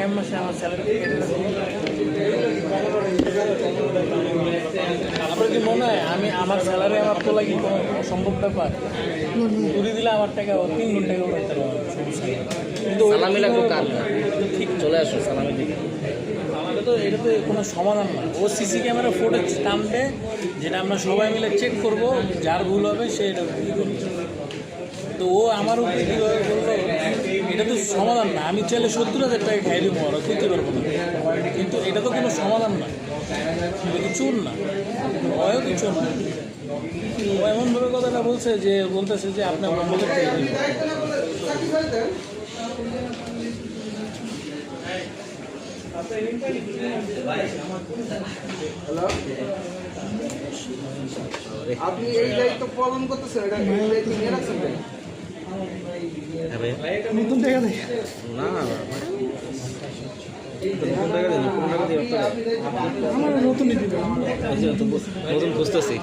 আগামী মাসে আমার স্যালারি কেটে নেবে। আপনার কি মনে হয় আমার স্যালারি আমার তোলা কি কোনো সম্ভব ব্যাপার? ঘুরে দিলে আমার টাকা 3 ঘন্টা টাকা উঠাইতে পারবো, সমস্যা নেই। কিন্তু সালামি লাগবে কার? ঠিক চলে আসো সালামি দিকে। এটা তো কোনো সমাধান না। ও সিসি ক্যামেরা ফুটেজ টানবে, যেটা আমরা সবাই মিলে চেক করব, যার ভুল হবে সে এটা ভুল করবে। তো ও আমার উপরে কীভাবে বললো, এটা তো সমাধান না। আমি চাইলে 70,000 টাকা খাই দিব, ওরা খুঁজতে পারবো না। কিন্তু এটা তো কোনো সমাধান না, এটা চোর না, ওয়ও তো চোর না। ও এমনভাবে কথাটা বলতেছে যে আপনার বন্ধুদের থেকে দিন। হ্যালো, আপনি এই দায়িত্ব পালন করতেছেন, এটা দায়িত্ব নিয়ে রাখছেন কেন? নতুন টাকা দেয় না আমার নতুন নীতি নতুন বুঝতেছি।